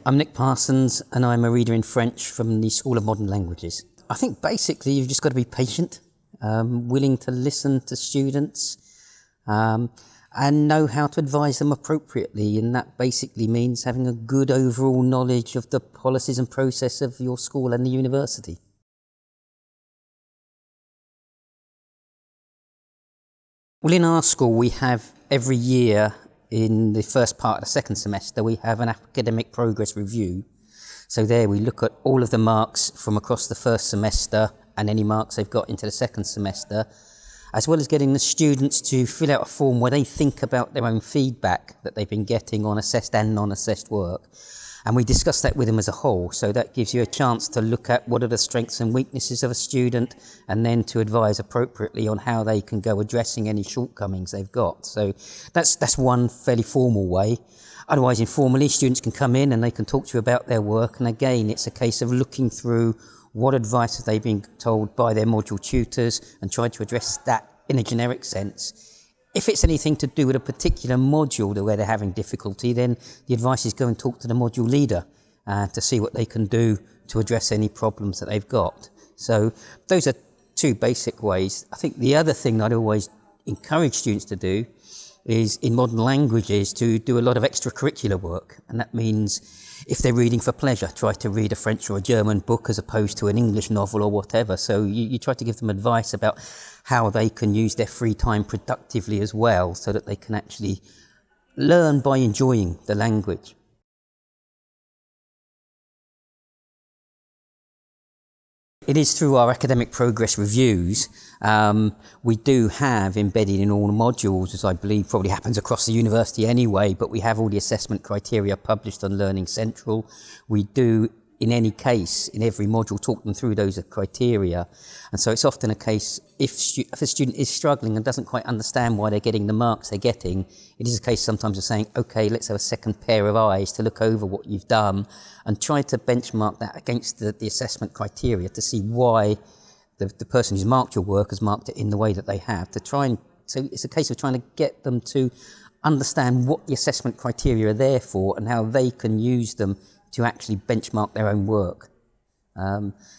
I'm Nick Parsons and I'm a reader in French from the School of Modern Languages. I think basically you've just got to be patient, willing to listen to students and know how to advise them appropriately, and that basically means having a good overall knowledge of the policies and process of your school and the university. Well, in our school we have every year, in the first part of the second semester, we have an academic progress review. So there we look at all of the marks from across the first semester and any marks they've got into the second semester, as well as getting the students to fill out a form where they think about their own feedback that they've been getting on assessed and non-assessed work. And we discuss that with them as a whole, so that gives you a chance to look at what are the strengths and weaknesses of a student, and then to advise appropriately on how they can go addressing any shortcomings they've got. So that's one fairly formal way. Otherwise, informally, students can come in and they can talk to you about their work, and again, it's a case of looking through what advice have they been told by their module tutors and try to address that in a generic sense. If it's anything to do with a particular module where they're having difficulty, then the advice is go and talk to the module leader to see what they can do to address any problems that they've got. So those are two basic ways. I think the other thing that I'd always encourage students to do is, in modern languages, to do a lot of extracurricular work. And that means if they're reading for pleasure, try to read a French or a German book as opposed to an English novel or whatever. So you try to give them advice about how they can use their free time productively as well, so that they can actually learn by enjoying the language. It is through our academic progress reviews. We do have embedded in all the modules, as I believe probably happens across the university anyway, but we have all the assessment criteria published on Learning Central. We do, in any case, in every module, talk them through those criteria. And so it's often a case, if a student is struggling and doesn't quite understand why they're getting the marks they're getting, it is a case sometimes of saying, okay, let's have a second pair of eyes to look over what you've done and try to benchmark that against the assessment criteria to see why the person who's marked your work has marked it in the way that they have, to try and, so it's a case of trying to get them to understand what the assessment criteria are there for and how they can use them to actually benchmark their own work.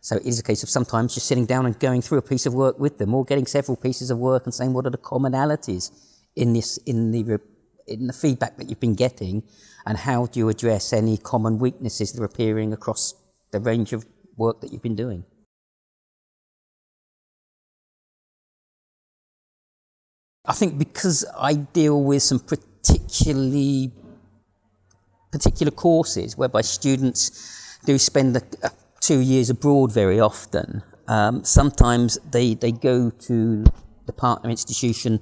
So it is a case of sometimes just sitting down and going through a piece of work with them, or getting several pieces of work and saying what are the commonalities in the feedback that you've been getting, and how do you address any common weaknesses that are appearing across the range of work that you've been doing. I think because I deal with some particular courses whereby students do spend 2 years abroad very often, sometimes they go to the partner institution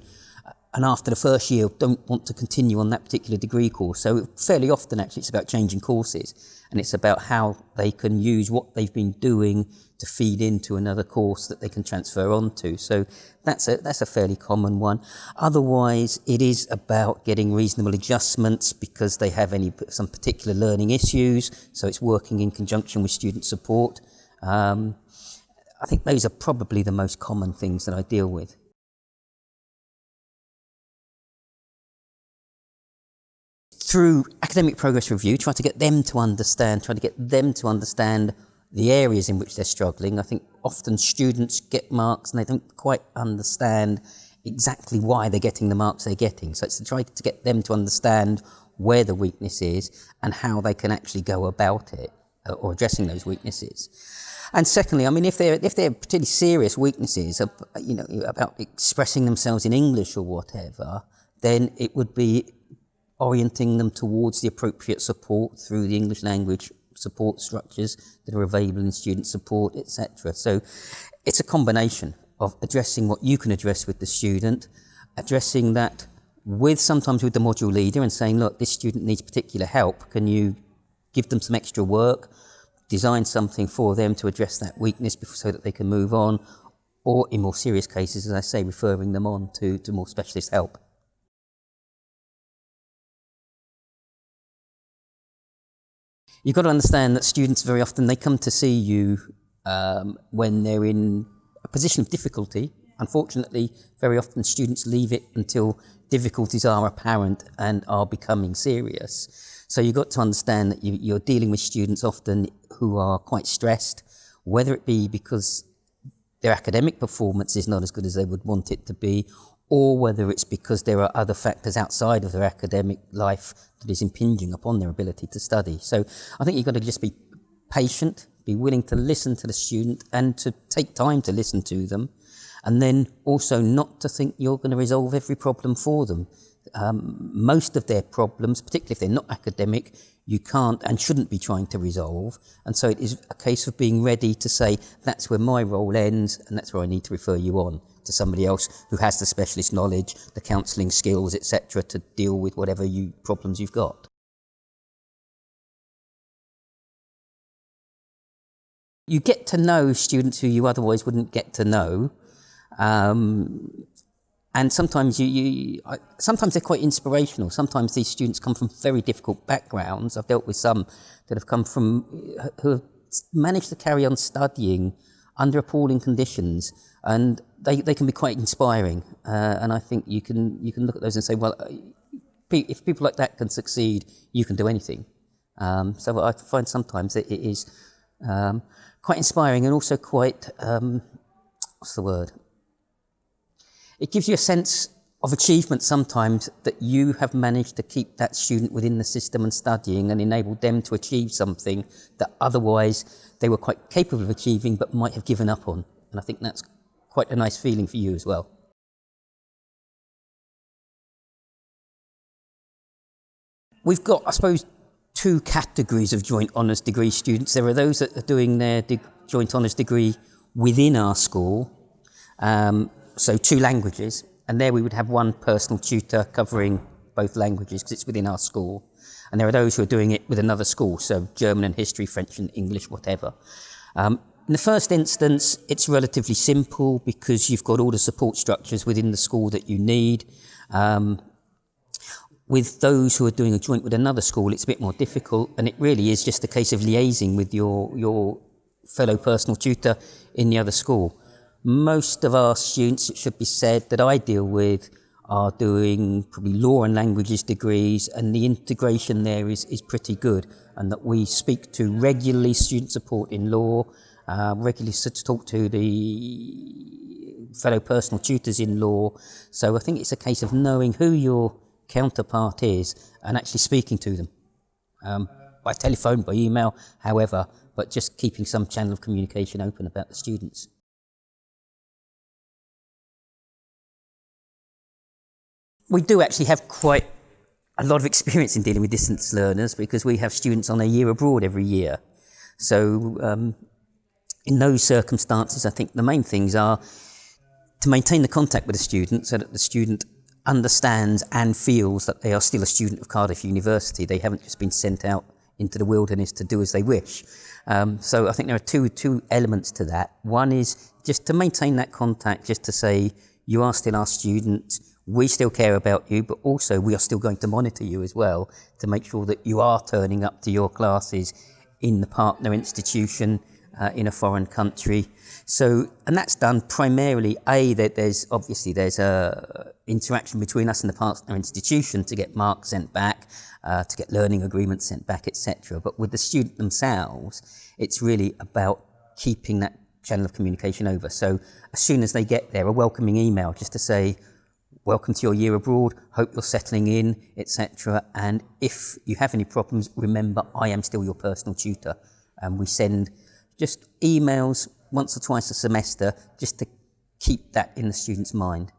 and after the first year don't want to continue on that particular degree course. So fairly often actually it's about changing courses, and it's about how they can use what they've been doing to feed into another course that they can transfer onto. So that's a fairly common one. Otherwise, it is about getting reasonable adjustments because they have some particular learning issues, so it's working in conjunction with student support. I think those are probably the most common things that I deal with. Through academic progress review, try to get them to understand the areas in which they're struggling. I think often students get marks and they don't quite understand exactly why they're getting the marks they're getting. So it's to try to get them to understand where the weakness is and how they can actually go about it, or addressing those weaknesses. And secondly, I mean, if they're particularly serious weaknesses, about expressing themselves in English or whatever, then it would be orienting them towards the appropriate support through the English language support structures that are available in student support, etc. So it's a combination of addressing what you can address with the student, addressing that sometimes with the module leader and saying, look, this student needs particular help, can you give them some extra work, design something for them to address that weakness so that they can move on, or in more serious cases, as I say, referring them on to more specialist help. You've got to understand that students very often, they come to see you when they're in a position of difficulty, unfortunately, very often students leave it until difficulties are apparent and are becoming serious. So you've got to understand that you're dealing with students often who are quite stressed, whether it be because their academic performance is not as good as they would want it to be, or whether it's because there are other factors outside of their academic life that is impinging upon their ability to study. So I think you've got to just be patient, be willing to listen to the student and to take time to listen to them, and then also not to think you're going to resolve every problem for them. Most of their problems, particularly if they're not academic, you can't and shouldn't be trying to resolve. And so it is a case of being ready to say, that's where my role ends and that's where I need to refer you on to somebody else who has the specialist knowledge, the counselling skills, etc., to deal with whatever problems you've got. You get to know students who you otherwise wouldn't get to know. And sometimes sometimes they're quite inspirational. Sometimes these students come from very difficult backgrounds. I've dealt with some that have come from, who have managed to carry on studying under appalling conditions, and they can be quite inspiring. And I think you can look at those and say, well, if people like that can succeed, you can do anything. So I find sometimes that it is quite inspiring and also quite, what's the word? It gives you a sense of achievement sometimes that you have managed to keep that student within the system and studying and enabled them to achieve something that otherwise they were quite capable of achieving but might have given up on. And I think that's quite a nice feeling for you as well. We've got, I suppose, two categories of joint honours degree students. There are those that are doing their joint honours degree within our school, so 2 languages, and there we would have one personal tutor covering both languages because it's within our school. And there are those who are doing it with another school, so German and history, French and English, whatever. In the first instance, it's relatively simple because you've got all the support structures within the school that you need. With those who are doing a joint with another school, it's a bit more difficult, and it really is just a case of liaising with your fellow personal tutor in the other school. Most of our students, it should be said, that I deal with are doing probably law and languages degrees, and the integration there is pretty good, and that we speak to regularly student support in law, regularly to talk to the fellow personal tutors in law. So I think it's a case of knowing who your counterpart is and actually speaking to them by telephone, by email, however, but just keeping some channel of communication open about the students. We do actually have quite a lot of experience in dealing with distance learners because we have students on a year abroad every year. So in those circumstances, I think the main things are to maintain the contact with the student so that the student understands and feels that they are still a student of Cardiff University. They haven't just been sent out into the wilderness to do as they wish. So I think there are two elements to that. One is just to maintain that contact, just to say, you are still our student, we still care about you, but also we are still going to monitor you as well to make sure that you are turning up to your classes in the partner institution in a foreign country. So, and that's done primarily, that there's a interaction between us and the partner institution to get marks sent back, to get learning agreements sent back, etc. But with the student themselves, it's really about keeping that channel of communication over. So as soon as they get there, a welcoming email just to say, welcome to your year abroad, hope you're settling in, etc. And if you have any problems, remember, I am still your personal tutor. And we send just emails once or twice a semester just to keep that in the student's mind.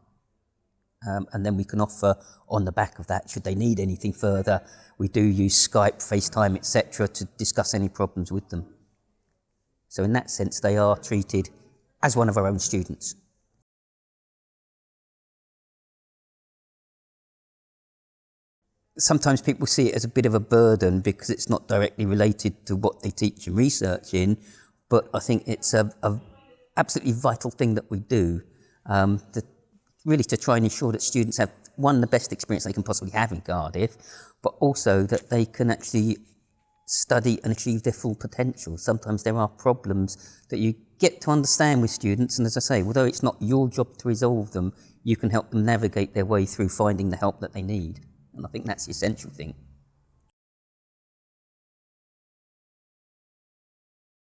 And then we can offer on the back of that, should they need anything further, we do use Skype, FaceTime, etc. to discuss any problems with them. So in that sense, they are treated as one of our own students. Sometimes people see it as a bit of a burden because it's not directly related to what they teach and research in, but I think it's a absolutely vital thing that we do, to try and ensure that students have, one, the best experience they can possibly have in Cardiff, but also that they can actually study and achieve their full potential. Sometimes there are problems that you get to understand with students, and as I say, although it's not your job to resolve them, you can help them navigate their way through finding the help that they need. And I think that's the essential thing.